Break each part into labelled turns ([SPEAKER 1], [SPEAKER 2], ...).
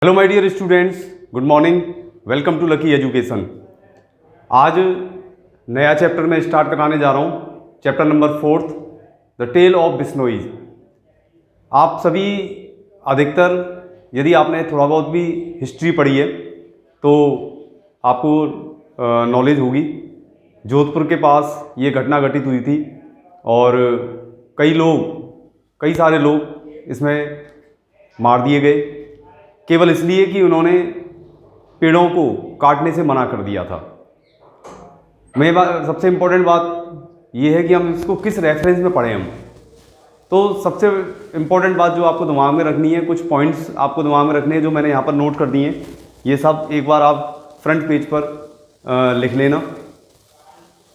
[SPEAKER 1] Hello my dear students, good morning. Welcome to lucky education. आज नया chapter में start कराने जा रहा हूँ, chapter number 4, the tale of Bishnois. आप सभी अधिकतर यदि आपने थोड़ा बहुत भी हिस्ट्री पढ़ी है तो आपको नॉलेज होगी। जोधपुर के पास ये घटना घटित हुई थी और कई सारे लोग इसमें मार दिए गए, केवल इसलिए कि उन्होंने पेड़ों को काटने से मना कर दिया था। सबसे इम्पोर्टेंट बात यह है कि हम इसको किस रेफरेंस में पढ़ें। हम तो सबसे इम्पोर्टेंट बात जो आपको दिमाग में रखनी है, कुछ पॉइंट्स आपको दिमाग में रखने हैं जो मैंने यहाँ पर नोट कर दिए हैं। ये सब एक बार आप फ्रंट पेज पर लिख लेना।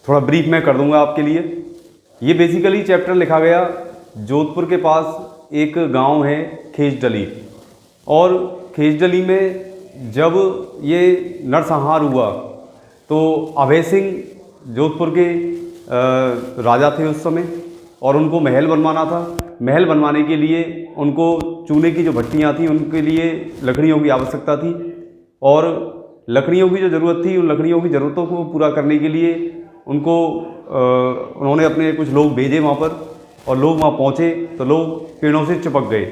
[SPEAKER 1] थोड़ा ब्रीफ मैं कर दूंगा आपके लिए। ये बेसिकली चैप्टर लिखा गया, जोधपुर के पास एक गांव है खेजडली, और खेजडली में जब ये नरसंहार हुआ तो अभय सिंह जोधपुर के राजा थे उस समय, और उनको महल बनवाना था। महल बनवाने के लिए उनको चूने की जो भट्टियाँ थी उनके लिए लकड़ियों की आवश्यकता थी, और लकड़ियों की जो ज़रूरत थी उन लकड़ियों की ज़रूरतों को पूरा करने के लिए उन्होंने अपने कुछ लोग भेजे वहाँ पर, और लोग वहाँ पहुँचे तो लोग पेड़ों से चिपक गए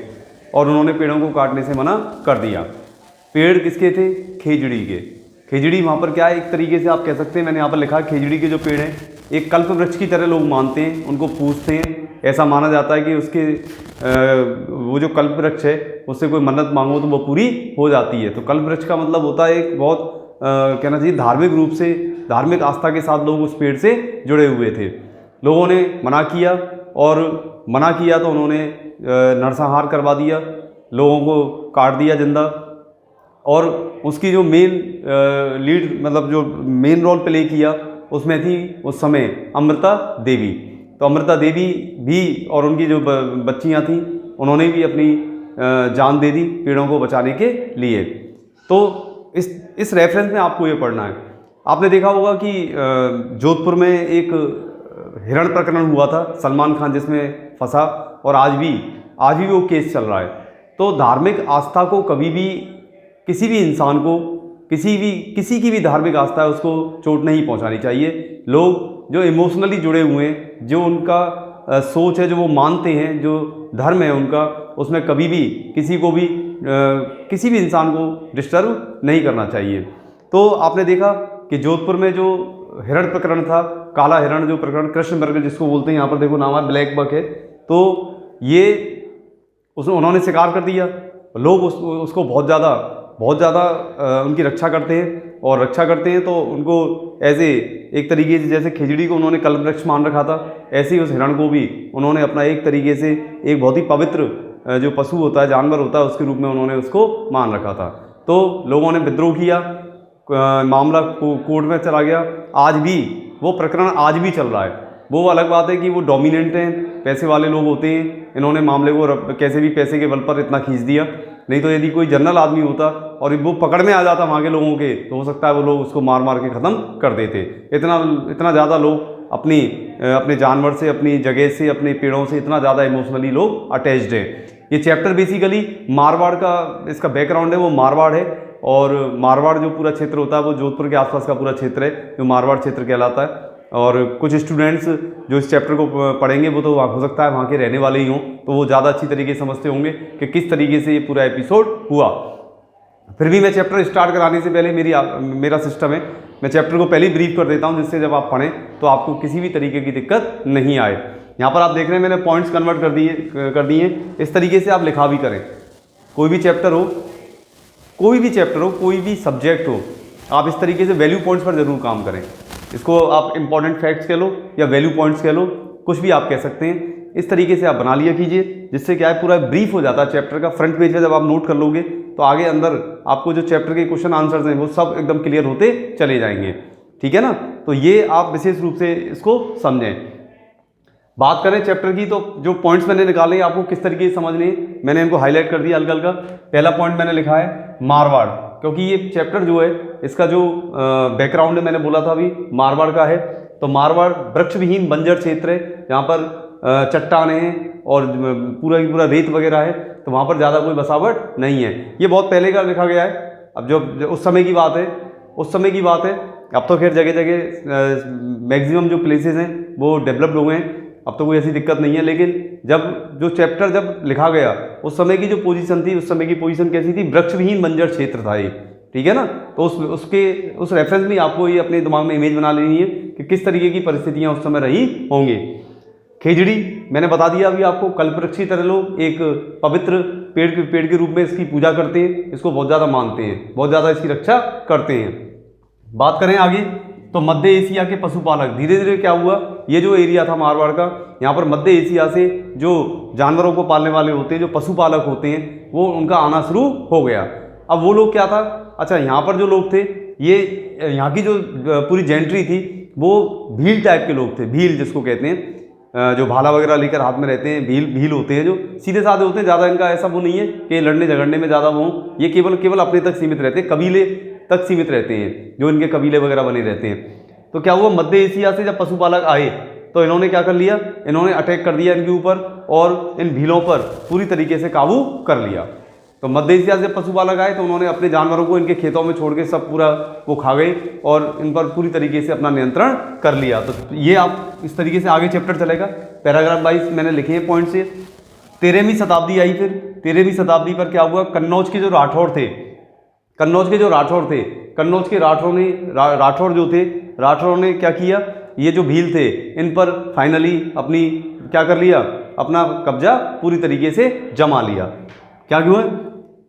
[SPEAKER 1] और उन्होंने पेड़ों को काटने से मना कर दिया। पेड़ किसके थे? खेजड़ी के। खेजड़ी वहाँ पर क्या है, एक तरीके से आप कह सकते हैं, मैंने यहाँ पर लिखा है खेजड़ी के जो पेड़ हैं एक कल्प वृक्ष की तरह लोग मानते हैं, उनको पूजते हैं। ऐसा माना जाता है कि उसके वो जो कल्प वृक्ष है उससे कोई मन्नत मांगो तो वो पूरी हो जाती है। तो कल्प वृक्ष का मतलब होता है एक बहुत कहना चाहिए धार्मिक रूप से, धार्मिक आस्था के साथ लोग उस पेड़ से जुड़े हुए थे। लोगों ने मना किया, और मना किया तो उन्होंने नरसंहार करवा दिया, लोगों को काट दिया जिंदा। और उसकी जो मेन लीड मतलब जो मेन रोल प्ले किया उसमें थी उस समय अमृता देवी। तो अमृता देवी भी और उनकी जो बच्चियां थी उन्होंने भी अपनी जान दे दी पेड़ों को बचाने के लिए। तो इस रेफरेंस में आपको ये पढ़ना है। आपने देखा होगा कि जोधपुर में एक हिरण प्रकरण हुआ था, सलमान खान जिसमें फंसा, और आज भी वो केस चल रहा है। तो धार्मिक आस्था को कभी भी किसी भी इंसान को किसी की भी धार्मिक आस्था है उसको चोट नहीं पहुंचानी चाहिए। लोग जो इमोशनली जुड़े हुए हैं, जो उनका सोच है, जो वो मानते हैं, जो धर्म है उनका, उसमें कभी भी किसी भी इंसान को डिस्टर्ब नहीं करना चाहिए। तो आपने देखा कि जोधपुर में जो हिरण प्रकरण था, काला हिरण जो प्रकरण, कृष्ण मृग जिसको बोलते हैं, यहाँ पर देखो नाम है, ब्लैक बक है। तो ये उन्होंने शिकार कर दिया। लोग उसको बहुत ज़्यादा उनकी रक्षा करते हैं, और रक्षा करते हैं तो उनको ऐसे एक तरीके से, जैसे खिचड़ी को उन्होंने कल्प वृक्ष मान रखा था, ऐसे ही उस हिरण को भी उन्होंने अपना एक तरीके से एक बहुत ही पवित्र जो पशु होता है, जानवर होता है, उसके रूप में उन्होंने उसको मान रखा था। तो लोगों ने विद्रोह किया, मामला कोर्ट में चला गया। आज भी वो प्रकरण आज भी चल रहा है। वो अलग बात है कि वो डोमिनेंट हैं, पैसे वाले लोग होते हैं, इन्होंने मामले को कैसे भी पैसे के बल पर इतना खींच दिया। नहीं तो यदि कोई जनरल आदमी होता और वो पकड़ में आ जाता वहाँ के लोगों के, तो हो सकता है वो लोग उसको मार मार के ख़त्म कर देते। इतना ज़्यादा लोग अपने जानवर से, अपनी जगह से, अपने पेड़ों से इतना ज़्यादा इमोशनली लोग अटैच्ड हैं। ये चैप्टर बेसिकली मारवाड़ का, इसका बैकग्राउंड है वो मारवाड़ है, और मारवाड़ जो पूरा क्षेत्र होता है वो जोधपुर के आसपास का पूरा क्षेत्र है जो मारवाड़ क्षेत्र कहलाता है। और कुछ स्टूडेंट्स जो इस चैप्टर को पढ़ेंगे वो तो हो सकता है वहाँ के रहने वाले ही हों, तो वो ज़्यादा अच्छी तरीके से समझते होंगे कि किस तरीके से ये पूरा एपिसोड हुआ। फिर भी मैं चैप्टर स्टार्ट कराने से पहले मेरा सिस्टम है, मैं चैप्टर को पहले ही ब्रीफ कर देता हूँ, जिससे जब आप पढ़ें तो आपको किसी भी तरीके की दिक्कत नहीं आए। यहाँ पर आप देख रहे हैं मैंने पॉइंट्स कन्वर्ट कर दिए। इस तरीके से आप लिखा भी करें। कोई भी चैप्टर हो, कोई भी सब्जेक्ट हो, आप इस तरीके से वैल्यू पॉइंट्स पर ज़रूर काम करें। इसको आप इंपॉर्टेंट फैक्ट्स कह लो या वैल्यू पॉइंट्स कह लो, कुछ भी आप कह सकते हैं। इस तरीके से आप बना लिया कीजिए, जिससे क्या है पूरा ब्रीफ हो जाता है चैप्टर का। फ्रंट पेज पे जब आप नोट कर लोगे तो आगे अंदर आपको जो चैप्टर के क्वेश्चन आंसर्स हैं वो सब एकदम क्लियर होते चले जाएंगे। ठीक है ना? तो ये आप विशेष रूप से इसको समझें। बात करें चैप्टर की, तो जो पॉइंट्स मैंने निकाले आपको किस तरीके से समझने हैं, मैंने इनको हाईलाइट कर दिया हल्का हल्का। पहला पॉइंट मैंने लिखा है मारवाड़, क्योंकि ये चैप्टर जो है इसका जो बैकग्राउंड है मैंने बोला था अभी मारवाड़ का है। तो मारवाड़ वृक्ष विहीन बंजर क्षेत्र है, जहाँ पर चट्टानें हैं, और पूरा की पूरा रेत वगैरह है, तो वहाँ पर ज़्यादा कोई बसावट नहीं है। ये बहुत पहले का लिखा गया है। अब जो उस समय की बात है, उस समय की बात है। अब तो खैर जगह जगह मैक्सिमम जो प्लेसेस हैं वो डेवलप्ड हो गए हैं, अब तो कोई ऐसी दिक्कत नहीं है। लेकिन जो चैप्टर जब लिखा गया उस समय की जो पोजीशन थी, उस समय की पोजीशन कैसी थी, वृक्षविहीन बंजर क्षेत्र था ये, ठीक है ना। तो उस रेफरेंस में आपको ये अपने दिमाग में इमेज बना लेनी है कि किस तरीके की परिस्थितियाँ उस समय रही होंगी। खेजड़ी मैंने बता दिया अभी आपको, कल्पवृक्ष की तरह लोग एक पवित्र पेड़ के रूप में इसकी पूजा करते हैं, इसको बहुत ज़्यादा मानते हैं, बहुत ज़्यादा इसकी रक्षा करते हैं। बात करें आगे तो मध्य एशिया के पशुपालक, धीरे धीरे क्या हुआ, ये जो एरिया था मारवाड़ का, यहाँ पर मध्य एशिया से जो जानवरों को पालने वाले होते हैं, जो पशुपालक होते हैं, वो उनका आना शुरू हो गया। अब वो लोग क्या था, अच्छा यहाँ पर जो लोग थे, ये यहाँ की जो पूरी जेंट्री थी वो भील टाइप के लोग थे, भील जिसको कहते हैं, जो भाला वगैरह लेकर हाथ में रहते हैं, भील होते हैं, जो सीधे साधे होते हैं, ज़्यादा इनका ऐसा वो नहीं है कि लड़ने झगड़ने में ज़्यादा वो, ये केवल अपने तक सीमित रहते हैं, कबीले तक सीमित रहते हैं, जो इनके कबीले वगैरह बने रहते हैं। तो क्या हुआ, मध्य एशिया से जब पशुपालक आए तो इन्होंने क्या कर लिया, इन्होंने अटैक कर दिया इनके ऊपर और इन भीलों पर पूरी तरीके से काबू कर लिया। तो मध्य एशिया से पशुपालक आए तो उन्होंने अपने जानवरों को इनके खेतों में छोड़ के सब पूरा वो खा गए और इन पर पूरी तरीके से अपना नियंत्रण कर लिया। तो ये आप इस तरीके से आगे चैप्टर चलेगा, पैराग्राफ वाइज मैंने लिखे हैं पॉइंट से। 13वीं शताब्दी आई, फिर 13वीं शताब्दी पर क्या हुआ, कन्नौज के जो राठौड़ थे, कन्नौज के राठौड़ ने क्या किया, ये जो भील थे इन पर फाइनली अपनी क्या कर लिया, अपना कब्जा पूरी तरीके से जमा लिया। क्या हुआ,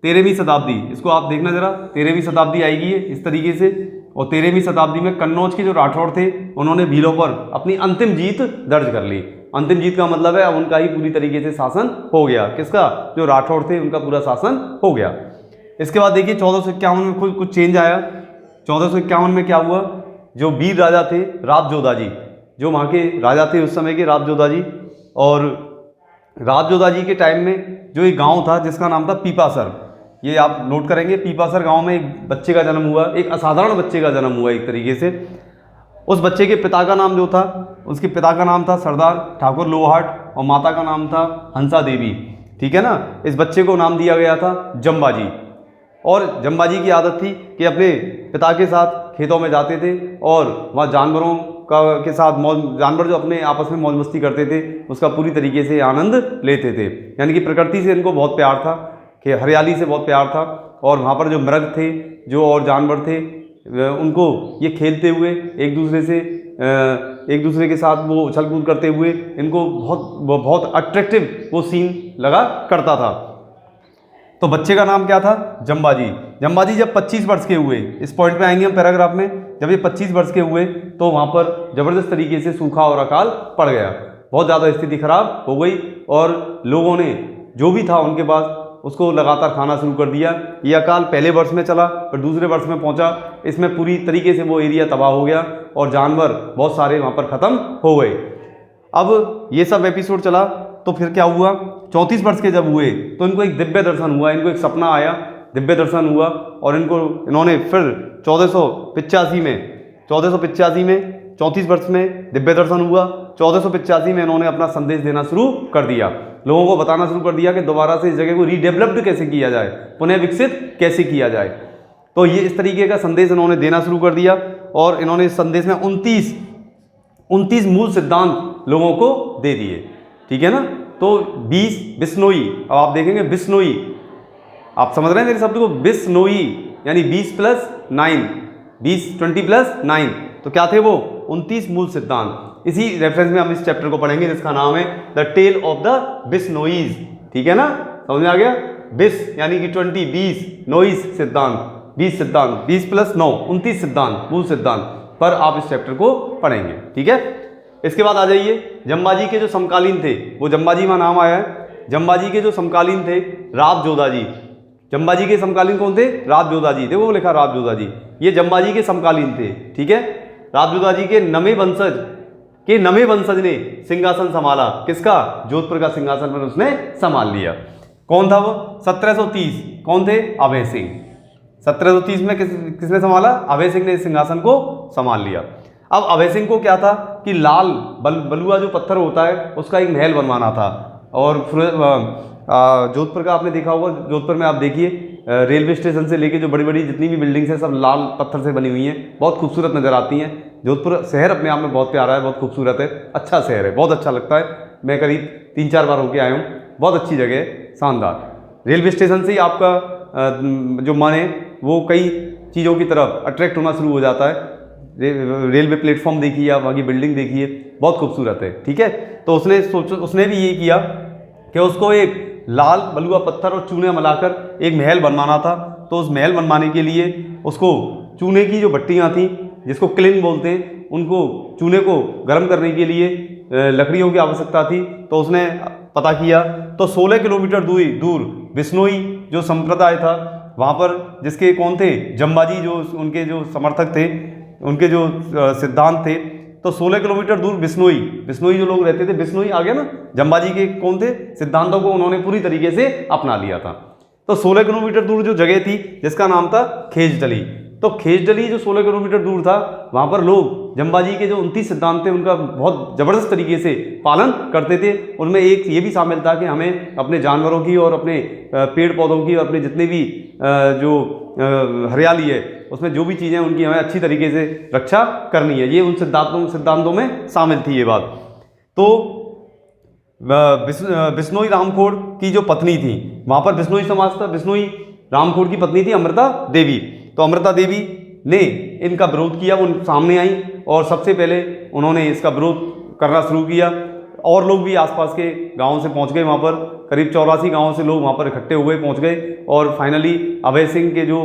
[SPEAKER 1] 13वीं शताब्दी, इसको आप देखना जरा, 13वीं शताब्दी आएगी ये इस तरीके से, और 13वीं शताब्दी में कन्नौज के जो राठौड़ थे उन्होंने भीलों पर अपनी अंतिम जीत दर्ज कर ली। अंतिम जीत का मतलब है अब उनका ही पूरी तरीके से शासन हो गया, किसका, जो राठौड़ थे उनका पूरा शासन हो गया। इसके बाद देखिए 1451 में कुछ चेंज आया। 1451 में क्या हुआ, जो वीर राजा थे राजजोधा जी, जो वहाँ के राजा थे उस समय के राजजोधा जी, और राजजोधा जी के टाइम में जो एक गांव था जिसका नाम था पीपासर, ये आप नोट करेंगे, पीपासर गांव में एक बच्चे का जन्म हुआ, एक असाधारण बच्चे का जन्म हुआ एक तरीके से। उस बच्चे के पिता का नाम जो था, उसके पिता का नाम था सरदार ठाकुर लोहाट और माता का नाम था हंसा देवी, ठीक है ना। इस बच्चे को नाम दिया गया था जम्बाजी, और जम्बाजी की आदत थी कि अपने पिता के साथ खेतों में जाते थे और वहाँ जानवरों के साथ जानवर जो अपने आपस में मौज मस्ती करते थे उसका पूरी तरीके से आनंद लेते थे। यानी कि प्रकृति से इनको बहुत प्यार था, कि हरियाली से बहुत प्यार था, और वहाँ पर जो मृग थे, जो और जानवर थे, उनको ये खेलते हुए एक दूसरे के साथ वो उछल कूद करते हुए इनको बहुत अट्रैक्टिव वो सीन लगा करता था। तो बच्चे का नाम क्या था, जम्बाजी। जम्बाजी जब 25 वर्ष के हुए, इस पॉइंट पे आएंगे हम पैराग्राफ में, जब ये 25 वर्ष के हुए तो वहाँ पर जबरदस्त तरीके से सूखा और अकाल पड़ गया, बहुत ज़्यादा स्थिति खराब हो गई, और लोगों ने जो भी था उनके पास उसको लगातार खाना शुरू कर दिया। ये अकाल पहले वर्ष में चला, फिर दूसरे वर्ष में पहुंचा, इसमें पूरी तरीके से वो एरिया तबाह हो गया और जानवर बहुत सारे वहाँ पर ख़त्म हो गए। अब ये सब एपिसोड चला तो फिर क्या हुआ, 34 वर्ष के जब हुए तो इनको एक दिव्य दर्शन हुआ, इनको एक सपना आया, दिव्य दर्शन हुआ, और इन्होंने फिर 1485 में 34 वर्ष में दिव्य दर्शन हुआ। 1485 में इन्होंने अपना संदेश देना शुरू कर दिया, लोगों को बताना शुरू कर दिया कि दोबारा से इस जगह को रीडेवलप्ड कैसे किया जाए, पुनः विकसित कैसे किया जाए। तो ये इस तरीके का संदेश इन्होंने देना शुरू कर दिया, और इन्होंने इस संदेश में 29 मूल सिद्धांत लोगों को दे दिए, ठीक है ना। तो 20 बिश्नोई, अब आप देखेंगे बिश्नोई, आप समझ रहे हैं मेरे शब्द को, बिश्नोई यानी 20 + 9, 20 + 9, तो क्या थे वो 29 मूल सिद्धांत। इसी रेफरेंस में हम इस चैप्टर को पढ़ेंगे जिसका नाम है द टेल ऑफ द बिश्नोईज, ठीक है ना, समझ में आ गया। बिश यानी कि 20 नोईज सिद्धांत, 20 सिद्धांत, 20 + 9 29 सिद्धांत, मूल सिद्धांत पर आप इस चैप्टर को पढ़ेंगे, ठीक है। इसके बाद आ जाइए, जम्बाजी के जो समकालीन थे, वो जम्बाजी में नाम आया है, जम्बाजी के जो समकालीन थे राजजोधा जी। जम्बाजी के समकालीन कौन थे, राजजोधा जी थे, वो लिखा राजजोधा जी, ये जम्बाजी के समकालीन थे, ठीक है। राजजोधा जी के नवे वंशज ने सिंहासन संभाला, किसका, जोधपुर का सिंहासन पर उसने संभाल लिया। कौन था वो, 1730, कौन थे, अभय सिंह। 1730 में किसने संभाला, अभय सिंह ने सिंहासन को संभाल लिया। अब अभय सिंह को क्या था कि लाल बलुआ जो पत्थर होता है उसका एक महल बनवाना था, और जोधपुर का आपने देखा होगा, जोधपुर में आप देखिए रेलवे स्टेशन से लेके जो बड़ी बड़ी जितनी भी बिल्डिंग्स हैं सब लाल पत्थर से बनी हुई हैं, बहुत खूबसूरत नज़र आती हैं। जोधपुर शहर अपने आप में बहुत प्यारा है, बहुत खूबसूरत है, अच्छा शहर है, बहुत अच्छा लगता है। मैं करीब 3-4 बार होके आया हूँ, बहुत अच्छी जगह है, शानदार। रेलवे स्टेशन से ही आपका जो मन है वो कई चीज़ों की तरफ अट्रैक्ट होना शुरू हो जाता है। रेलवे प्लेटफॉर्म देखिए आप, वहाँ की बिल्डिंग देखिए, बहुत खूबसूरत है, ठीक है। तो उसने भी ये किया कि उसको एक लाल बलुआ पत्थर और चूने मिलाकर एक महल बनवाना था। तो उस महल बनवाने के लिए उसको चूने की जो भट्टियाँ थी, जिसको क्लिन बोलते हैं, उनको चूने को गर्म करने के लिए लकड़ियों की आवश्यकता थी। तो उसने पता किया तो 16 किलोमीटर दूर बिश्नोई जो संप्रदाय था वहाँ पर, जिसके कौन थे, जम्बाजी, जो उनके जो समर्थक थे, उनके जो सिद्धांत थे, तो 16 किलोमीटर दूर बिश्नोई जो लोग रहते थे, बिश्नोई आ गया ना, जम्बाजी के कौन थे, सिद्धांतों को उन्होंने पूरी तरीके से अपना लिया था। तो 16 किलोमीटर दूर जो जगह थी जिसका नाम था खेजडली, तो खेजडली जो 16 किलोमीटर दूर था, वहाँ पर लोग जम्बाजी के जो 29 सिद्धांत थे उनका बहुत ज़बरदस्त तरीके से पालन करते थे। उनमें एक ये भी शामिल था कि हमें अपने जानवरों की और अपने पेड़ पौधों की और अपने जितने भी जो हरियाली है उसमें जो भी चीज़ें उनकी हमें अच्छी तरीके से रक्षा करनी है, ये उन सिद्धांतों में शामिल थी ये बात। तो बिश्नोई रामखोड़ की जो पत्नी थी, वहाँ पर बिश्नोई समाज था, बिश्नोई रामखोड़ की पत्नी थी अमृता देवी। तो अमृता देवी ने इनका विरोध किया, वो सामने आई और सबसे पहले उन्होंने इसका विरोध करना शुरू किया। और लोग भी आसपास के गांवों से पहुंच गए, वहाँ पर करीब 84 गांवों से लोग वहाँ पर इकट्ठे हुए, पहुंच गए। और फाइनली अभय सिंह के जो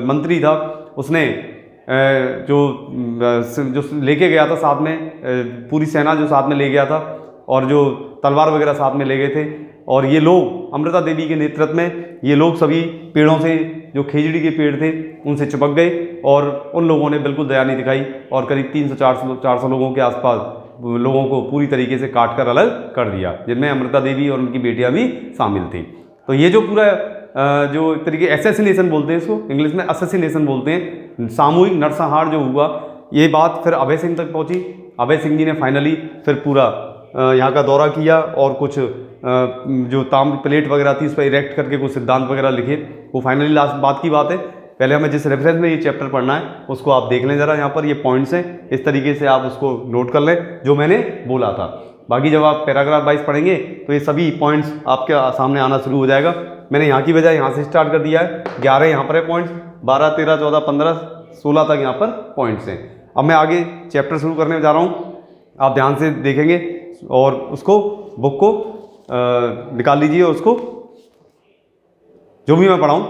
[SPEAKER 1] मंत्री था, उसने जो लेके गया था साथ में, पूरी सेना जो साथ में ले गया था और जो तलवार वगैरह साथ में ले गए थे, और ये लोग अमृता देवी के नेतृत्व में ये लोग सभी पेड़ों से, जो खेजड़ी के पेड़ थे उनसे चिपक गए और उन लोगों ने बिल्कुल दया नहीं दिखाई और करीब 300-400 लोगों के आसपास लोगों को पूरी तरीके से काट कर अलग कर दिया, जिनमें अमृता देवी और उनकी बेटियां भी शामिल थी। तो ये जो पूरा जो एक तरीके एसेसिनेशन बोलते हैं, इसको इंग्लिश में असेसिनेशन बोलते हैं, सामूहिक नरसंहार जो हुआ, ये बात फिर अभय सिंह तक पहुंची। अभय सिंह जी ने फाइनली फिर पूरा यहाँ का दौरा किया और कुछ जो ताम्र प्लेट वगैरह थी उस पर इरेक्ट करके कुछ सिद्धांत वगैरह लिखे। वो फाइनली लास्ट बात की बात है। पहले हमें जिस रेफरेंस में ये चैप्टर पढ़ना है उसको आप देख लें ज़रा, यहाँ पर ये पॉइंट्स हैं, इस तरीके से आप उसको नोट कर लें जो मैंने बोला था। बाकी जब आप पैराग्राफ वाइज पढ़ेंगे तो ये सभी पॉइंट्स आपके सामने आना शुरू हो जाएगा। मैंने यहाँ की बजाय यहाँ से स्टार्ट कर दिया है, 11 यहाँ पर है पॉइंट्स, 12, 13, 14, 15, 16 तक यहाँ पर पॉइंट्स हैं। अब मैं आगे चैप्टर शुरू करने जा रहा हूँ, आप ध्यान से देखेंगे और उसको बुक को निकाल लीजिए, उसको जो भी मैं पढ़ाऊँ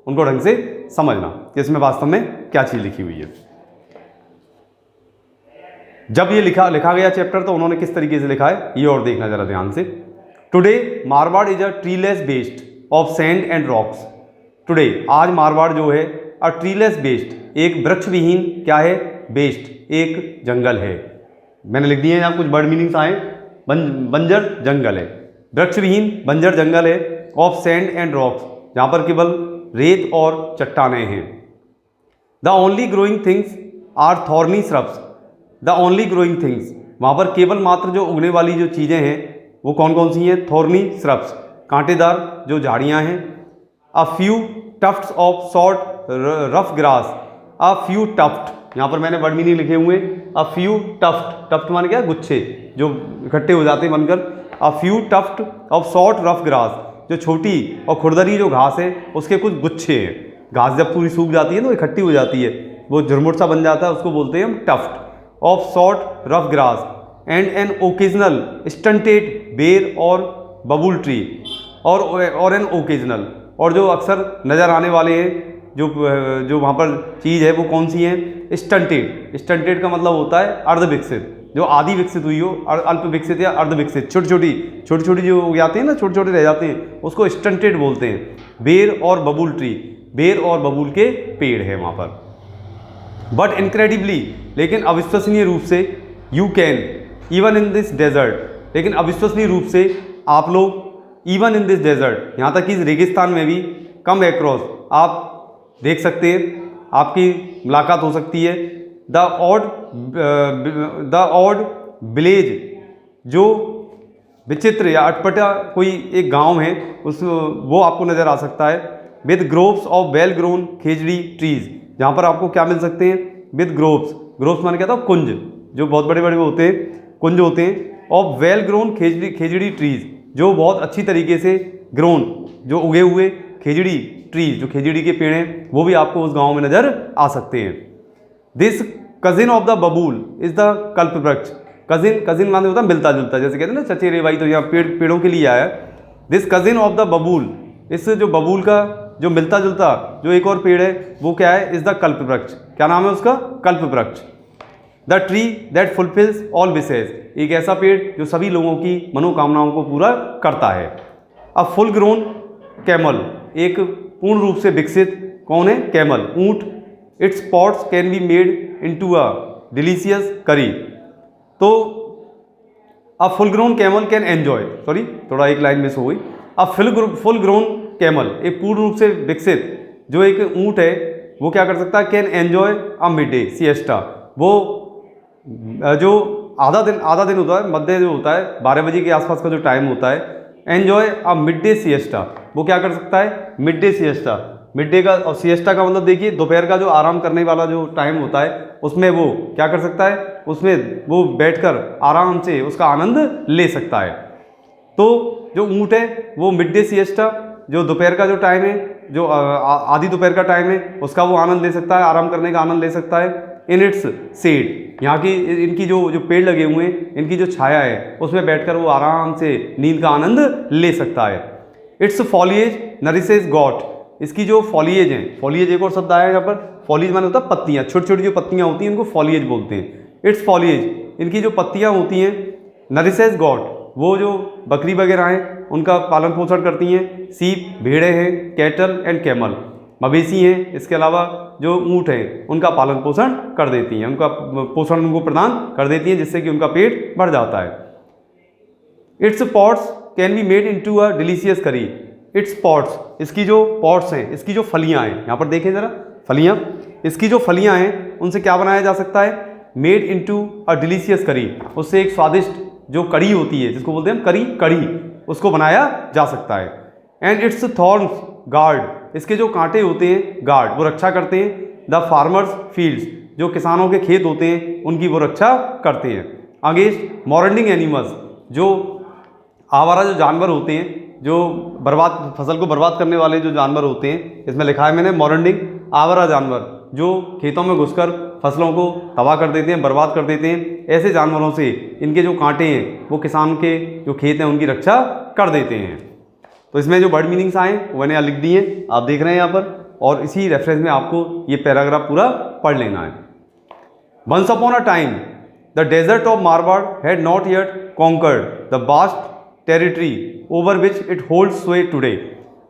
[SPEAKER 1] उनको ढंग से समझना कि इसमें वास्तव में क्या चीज़ लिखी हुई है। जब ये लिखा गया चैप्टर तो उन्होंने किस तरीके से लिखा है ये और देखना जरा ध्यान से। Today Marwar is a treeless based of sand and rocks. Today, आज मारवाड़ जो है, अ ट्रीलेस बेस्ड, एक वृक्ष विहीन क्या है, बेस्ड, एक जंगल है। मैंने लिख दिए यहाँ कुछ वर्ड मीनिंग्स आए, बंजर जंगल है, वृक्ष विहीन बंजर जंगल है, ऑफ सैंड एंड रॉक्स, जहाँ पर केवल रेत और चट्टानें हैं। The only growing things are thorny shrubs. The only growing things, वहाँ पर केवल मात्र जो उगने वाली जो चीज़ें हैं वो कौन कौन सी हैं, थॉर्नी श्रब्स, कांटेदार जो झाड़ियाँ हैं। A few tufts of short rough grass, a few tuft, यहाँ पर मैंने वर्ड मीनिंग लिखे हुए, अ फ्यू टफ्ट, टफ्ट माने क्या, गुच्छे जो इकट्ठे हो जाते हैं बनकर। A few tuft of short rough grass, जो छोटी और खुरदरी जो घास है उसके कुछ गुच्छे हैं। घास जब पूरी सूख जाती है तो इकट्ठी हो जाती है, वो झुरमुट सा बन जाता है, उसको बोलते हैं हम tuft. Of short rough grass and an occasional stunted ber और बबूल ट्री, और एन ओकेजनल, और जो अक्सर नज़र आने वाले हैं जो वहाँ पर चीज़ है वो कौन सी है, स्टंटेड। स्टंटेड का मतलब होता है अर्ध विकसित, जो आधी विकसित हुई हो, अल्प विकसित या अर्ध विकसित, छोटी छोटी जो हो जाते हैं ना, छोटे छोटे रह जाते हैं, उसको स्टंटेड बोलते हैं। बेर और बबूल ट्री, बेर और बबूल के पेड़ है वहाँ पर। बट इनक्रेडिबली, लेकिन अविश्वसनीय रूप से, you can even in this desert, लेकिन अविश्वसनीय रूप से आप लोग इवन इन दिस डेजर्ट, यहाँ तक कि इस रेगिस्तान में भी, कम एक्रॉस, आप देख सकते हैं, आपकी मुलाकात हो सकती है। द ऑड विलेज, जो विचित्र या अटपटा कोई एक गांव है उस वो आपको नज़र आ सकता है। With groves of well grown khejri trees, जहाँ पर आपको क्या मिल सकते हैं, विद ग्रोव्स, ग्रोव्स माने क्या था, कुंज, जो बहुत बड़े बड़े होते हैं, कुंज होते हैं, of well grown khejri trees, जो बहुत अच्छी तरीके से ग्रोन, जो उगे हुए खेजड़ी ट्रीज, जो खेजड़ी के पेड़ हैं, वो भी आपको उस गांव में नज़र आ सकते हैं। दिस कजिन ऑफ द बबूल इज द कल्प वृक्ष, कजिन माने होता है मिलता जुलता, जैसे कहते हैं ना चचेरे भाई, तो यहाँ पेड़ों के लिए आया। दिस कजिन ऑफ द बबूल, इस जो बबूल का जो मिलता जुलता जो एक और पेड़ है वो क्या है, इज द कल्प वृक्ष। क्या नाम है उसका, कल्प वृक्ष। The tree that fulfils all wishes, एक ऐसा पेड़ जो सभी लोगों की मनोकामनाओं को पूरा करता है। अ फुल ग्रोन कैमल, एक पूर्ण रूप से विकसित कौन है, कैमल, ऊंट। It's pots can be made into a delicious करी, तो a full grown camel can enjoy, sorry थोड़ा एक लाइन मिस हो गई। अ फुल ग्रोन कैमल, एक पूर्ण रूप से विकसित जो एक ऊंट है वो क्या कर सकता है, can enjoy a mid day siesta, वो जो आधा दिन होता है, मध्य जो होता है 12 बजे के आसपास का जो टाइम होता है, enjoy a mid day siesta, वो क्या कर सकता है, mid day siesta. Mid day का और सिएस्टा का मतलब देखिए दोपहर का जो आराम करने वाला जो टाइम होता है उसमें वो क्या कर सकता है, उसमें वो बैठकर आराम से उसका आनंद ले सकता है। तो जो ऊँट है वो मिड डे सिएस्टा, जो दोपहर का जो टाइम है, जो आधी दोपहर का टाइम है, उसका वो आनंद ले सकता है, आराम करने का आनंद ले सकता है। इन इट्स सेड, यहाँ की इनकी जो पेड़ लगे हुए हैं, इनकी जो छाया है उसमें बैठकर वो आराम से नींद का आनंद ले सकता है। इट्स फॉलिएज नरिसेस गॉट, इसकी जो फॉलिएज है, फॉलिएज एक और शब्द आया है यहाँ पर, फॉलिएज माने होता है पत्तियाँ, छोटी छोटी जो पत्तियाँ होती हैं उनको फॉलिएज बोलते हैं। इट्स फॉलिएज, इनकी जो पत्तियाँ होती हैं, नरिसेस गॉट, वो जो बकरी वगैरह हैं उनका पालन पोषण करती हैं। सीप, भेड़े हैं, कैटल एंड कैमल, मवेशी हैं, इसके अलावा जो ऊँट हैं उनका पालन पोषण कर देती हैं, उनका पोषण उनको प्रदान कर देती हैं, जिससे कि उनका पेट बढ़ जाता है। It's pots can be made into a delicious करी, इट्स पॉट्स, इसकी जो पॉट्स हैं, इसकी जो फलियां हैं, यहाँ पर देखें ज़रा फलियां, इसकी जो फलियां हैं उनसे क्या बनाया जा सकता है, मेड इनटू अ डिलीशियस करी, उससे एक स्वादिष्ट जो कड़ी होती है जिसको बोलते हैं हम कड़ी, उसको बनाया जा सकता है। एंड इट्स थॉर्न्स गार्ड, इसके जो कांटे होते हैं गार्ड, वो रक्षा करते हैं। द फार्मर्स फील्ड्स, जो किसानों के खेत होते हैं उनकी वो रक्षा करते हैं। अगेंस्ट मॉर्निंग एनिमल्स, जो आवारा जो जानवर होते हैं, जो फसल को बर्बाद करने वाले जो जानवर होते हैं, इसमें लिखा है मैंने मॉर्निंग, आवारा जानवर जो खेतों में घुसकर फसलों को तबाह कर देते हैं, बर्बाद कर देते हैं, ऐसे जानवरों से इनके जो कांटे हैं वो किसान के जो खेत हैं उनकी रक्षा कर देते हैं। तो इसमें जो वर्ड मीनिंग्स आए वो मैंने यहाँ लिख दिए, आप देख रहे हैं यहाँ पर, और इसी रेफरेंस में आपको ये पैराग्राफ पूरा पढ़ लेना है। Once upon a time the desert of Marwar had not yet conquered the vast territory over which it holds sway today.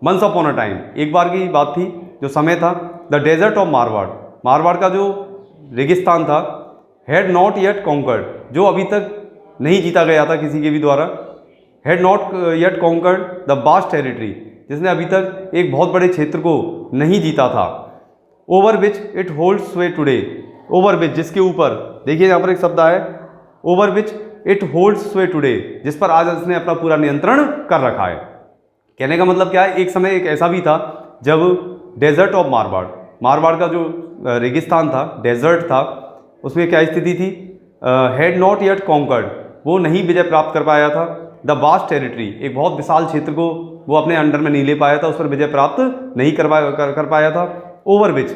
[SPEAKER 1] Once upon a time, एक बार की बात थी, जो समय था, the desert of Marwar, Marwar का जो रेगिस्तान था, हैड नॉट येट कॉन्कर्ड, जो अभी तक नहीं जीता गया था किसी के भी द्वारा, had not yet conquered the vast territory, जिसने अभी तक एक बहुत बड़े क्षेत्र को नहीं जीता था। Over which it holds sway today, over which जिसके ऊपर, देखिए यहाँ पर एक शब्द आया, over which it holds sway today, जिस पर आज इसने अपना पूरा नियंत्रण कर रखा है। कहने का मतलब क्या है, एक समय एक ऐसा भी था जब डेजर्ट ऑफ मारवाड़, मारवाड़ का जो रेगिस्तान था, डेजर्ट था, उसमें क्या स्थिति थी, हैड नॉट येट कॉन्कर्ड, वो नहीं विजय प्राप्त कर पाया था। द वास्ट टेरिटरी, एक बहुत विशाल क्षेत्र को वो अपने अंडर में नहीं ले पाया था, उस पर विजय प्राप्त नहीं कर पाया था। Over which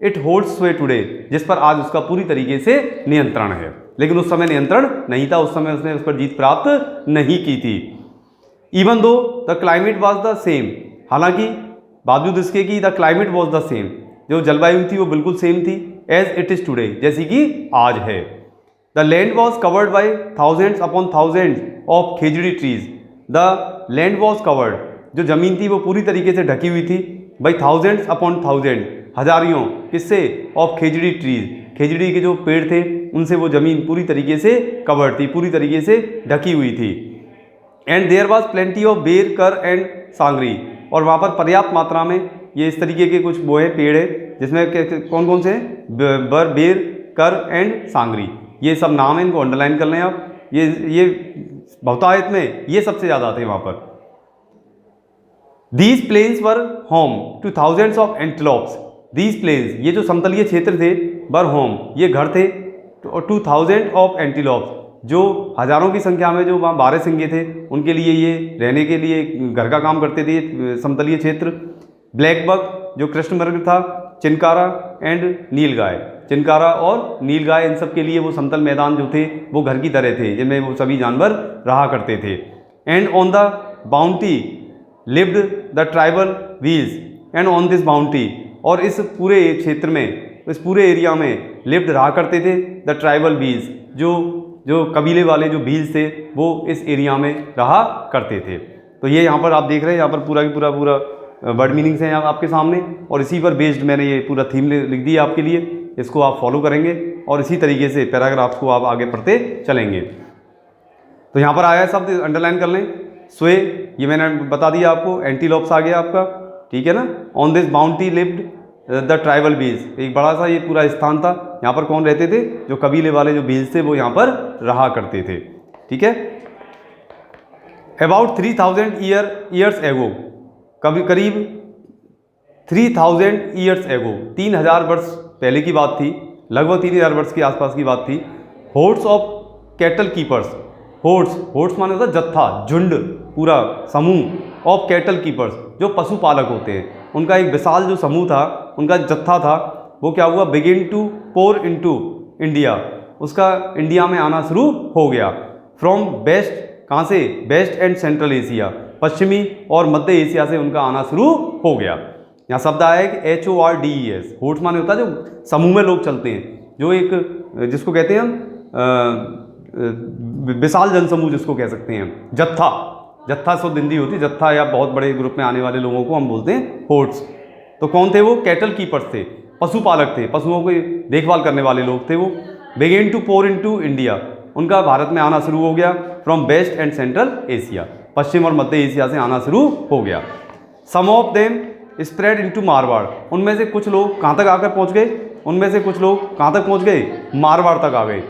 [SPEAKER 1] it holds sway today, जिस पर आज उसका पूरी तरीके से नियंत्रण है, लेकिन उस समय नियंत्रण नहीं था, उस समय उसने उस पर जीत प्राप्त नहीं की थी। Even though the climate was the same, हालांकि बावजूद इसके कि the climate was the same, जो जलवायु थी वो बिल्कुल सेम थी, एज इट इज टुडे, जैसी कि आज है। The land was covered by thousands upon thousands of khejri trees, the land was covered, जो जमीन थी वो पूरी तरीके से ढकी हुई थी, बाई थाउजेंड्स अपॉन थाउजेंड, हजारियों, किससे, ऑफ खेजड़ी ट्रीज, खेजड़ी के जो पेड़ थे उनसे वो जमीन पूरी तरीके से कवर्ड थी, पूरी तरीके से ढकी हुई थी। And there was plenty of ber, kair and सांगरी, और वहाँ पर पर्याप्त मात्रा में ये इस तरीके के कुछ वो है पेड़ है, जिसमें कौन कौन से हैं, बेर, कर एंड सांगरी, ये सब नाम है, इनको अंडरलाइन कर लें आप। ये बहुतायत में ये सबसे ज़्यादा थे वहाँ पर। These plains were home to thousands of antelopes. These plains, ये जो समतलीय क्षेत्र थे, वर होम, ये घर थे टू थाउजेंड ऑफ एंटीलोप्स, जो हज़ारों की संख्या में जो वहाँ बारहसिंगे थे, उनके लिए ये रहने के लिए घर का काम करते थे समतलीय क्षेत्र। ब्लैक बक, जो कृष्णमृग था, चिनकारा एंड नीलगाय, चिनकारा और नीलगाय, इन सब के लिए वो समतल मैदान जो थे वो घर की तरह थे, जिनमें वो सभी जानवर रहा करते थे। And on the bounty lived the tribal wheels and on this bounty, और इस पूरे क्षेत्र में, इस पूरे एरिया में लिव्ड रहा करते थे द ट्राइबल व्हील्स, जो कबीले वाले जो व्हील्स थे वो इस एरिया में रहा करते थे। तो ये यहाँ पर आप देख रहे हैं, यहाँ पर पूरा की पूरा वर्ड मीनिंग्स हैं आपके सामने, और इसी पर बेस्ड मैंने ये पूरा थीम लिख दिया आपके लिए। इसको आप फॉलो करेंगे और इसी तरीके से पैराग्राफ्स को आप आगे पढ़ते चलेंगे। तो यहाँ पर आया है शब्द, अंडरलाइन कर लें। स्वे, ये मैंने बता दिया आपको, एंटीलोप्स आ गया आपका, ठीक है ना। On this bounty lived the tribal बीज, एक बड़ा सा ये पूरा स्थान था, यहाँ पर कौन रहते थे, जो कबीले वाले जो बीज थे वो यहाँ पर रहा करते थे, ठीक है। अबाउट 3000 ईयर्स एगो, करीब 3000 ईयर्स एगो, 3000 वर्ष पहले की बात थी, लगभग 3000 वर्ष के आसपास की बात थी। Hoards of cattle keepers, hoards माने होता जत्था, झुंड, पूरा समूह, ऑफ कैटल कीपर्स, जो पशुपालक होते हैं, उनका एक विशाल जो समूह था, उनका जत्था था, वो क्या हुआ, begin to pour into India, उसका इंडिया में आना शुरू हो गया। फ्रॉम वेस्ट, कहाँ से, वेस्ट एंड सेंट्रल एशिया, पश्चिमी और मध्य एशिया से उनका आना शुरू हो गया। यहाँ शब्द आया है कि HORDES, होर्ड्स माने होता है जो समूह में लोग चलते हैं, जो एक, जिसको कहते हैं हम विशाल जनसमूह जिसको कह सकते हैं, जत्था शुद्ध हिंदी होती है, जत्था या बहुत बड़े ग्रुप में आने वाले लोगों को हम बोलते हैं होर्ड्स। तो कौन थे वो, कैटल कीपर्स थे, पशुपालक थे, पशुओं की देखभाल करने वाले लोग थे वो। Begin to pour into India, उनका भारत में आना शुरू हो गया। From west and central Asia, पश्चिम और मध्य एशिया से आना शुरू हो गया। Some of them spread into Marwar, उनमें से कुछ लोग कहाँ तक आकर पहुँच गए, उनमें से कुछ लोग कहाँ तक पहुँच गए, मारवाड़ तक आ गए।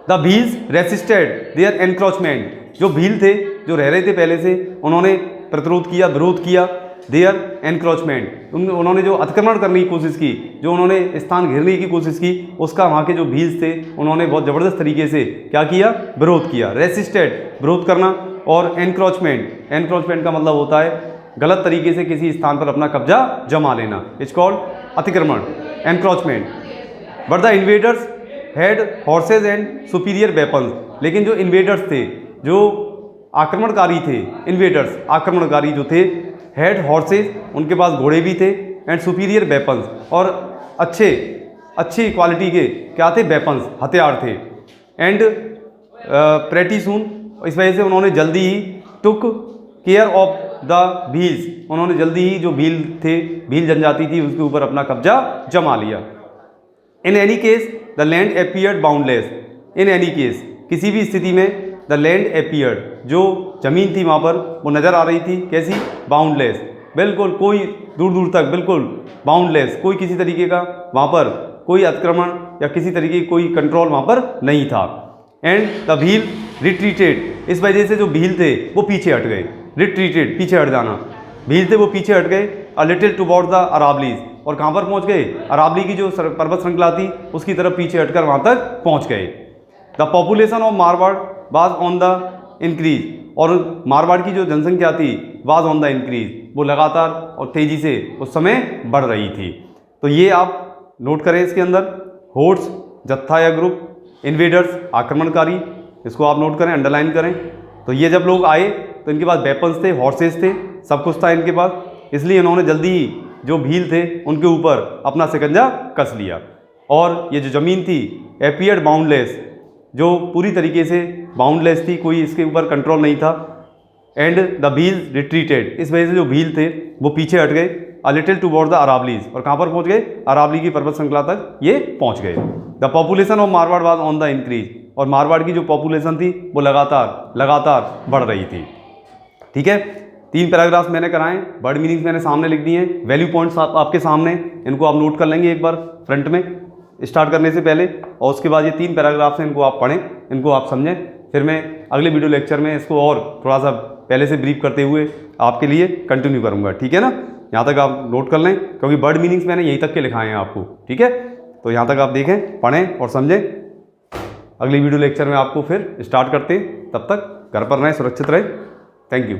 [SPEAKER 1] The Bhils resisted their encroachment, जो भील थे, जो रह रहे थे पहले से, उन्होंने प्रतिरोध किया, विरोध किया। देयर एनक्रोचमेंट, उन्होंने जो अतिक्रमण करने की कोशिश की, जो उन्होंने स्थान घेरने की कोशिश की, उसका वहाँ के जो भील्स थे उन्होंने बहुत ज़बरदस्त तरीके से क्या किया, विरोध किया। रेसिस्टेड, विरोध करना, और एनक्रोचमेंट, एनक्रोचमेंट का मतलब होता है गलत तरीके से किसी स्थान पर अपना कब्जा जमा लेना, इट्स कॉल्ड अतिक्रमण, encroachment. But the invaders had horses and superior weapons, लेकिन जो इन्वेडर्स थे, जो आक्रमणकारी थे, इन्वेडर्स आक्रमणकारी जो थे, हैड हॉर्सेज, उनके पास घोड़े भी थे, एंड सुपीरियर वेपन्स, और अच्छी क्वालिटी के क्या थे, वेपन्स, हथियार थे। एंड प्रेटी सून, इस वजह से उन्होंने जल्दी ही took care of the Bhils, उन्होंने जल्दी ही जो भील थे, भील जनजाति थी, उसके ऊपर अपना कब्जा जमा लिया। In any case the land appeared boundless, in any case, किसी भी स्थिति में, द लैंड अपीयर्ड, जो जमीन थी वहाँ पर वो नज़र आ रही थी, कैसी, बाउंडलेस, बिल्कुल कोई दूर दूर तक बिल्कुल बाउंडलेस, कोई किसी तरीके का वहाँ पर कोई अतिक्रमण या किसी तरीके की कोई कंट्रोल वहाँ पर नहीं था। एंड द भील रिट्रीटेड, इस वजह से जो भील थे वो पीछे हट गए, रिट्रीटेड, पीछे हट जाना, भील थे वो पीछे हट गए। A little towards the Aravallis, और कहाँ पर पहुँच गए, अरावली की जो पर्वत श्रृंखला थी उसकी तरफ पीछे हटकर वहाँ तक पहुँच गए। The population of Marwar was on the increase, और मारवाड़ की जो जनसंख्या थी वाज ऑन द इंक्रीज, वो लगातार और तेज़ी से उस समय बढ़ रही थी। तो ये आप नोट करें इसके अंदर, होर्ड्स जत्था या ग्रुप, इन्वेडर्स आक्रमणकारी, इसको आप नोट करें, अंडरलाइन करें। तो ये जब लोग आए तो इनके पास वेपन्स थे, हॉर्सेस थे, सब कुछ था इनके पास, इसलिए इन्होंने जल्दी ही जो भील थे उनके ऊपर अपना शिकंजा कस लिया। और ये जो ज़मीन थी अपीयर्ड बाउंडलेस, जो पूरी तरीके से बाउंडलेस थी, कोई इसके ऊपर कंट्रोल नहीं था। एंड द भील रिट्रीटेड, इस वजह से जो भील थे वो पीछे हट गए। A little towards the Aravallis, और कहाँ पर पहुँच गए, अरावली की पर्वत श्रृंखला तक ये पहुँच गए। The population of Marwar was on the increase, और मारवाड़ की जो पॉपुलेशन थी वो लगातार बढ़ रही थी। ठीक है, 3 पैराग्राफ्स मैंने कराएं, वर्ड मीनिंग्स मैंने सामने लिख दिए हैं, वैल्यू पॉइंट्स आपके सामने, इनको आप नोट कर लेंगे एक बार फ्रंट में स्टार्ट करने से पहले, और उसके बाद ये 3 पैराग्राफ्स हैं, इनको आप पढ़ें, इनको आप समझें, फिर मैं अगले वीडियो लेक्चर में इसको और थोड़ा सा पहले से ब्रीफ करते हुए आपके लिए कंटिन्यू करूँगा, ठीक है ना। यहाँ तक आप नोट कर लें, क्योंकि वर्ड मीनिंग्स मैंने यहीं तक के लिखाए हैं आपको, ठीक है। तो यहाँ तक आप देखें, पढ़ें और समझें। अगली वीडियो लेक्चर में आपको फिर स्टार्ट करते हैं, तब तक घर पर रहें, सुरक्षित रहें। Thank you.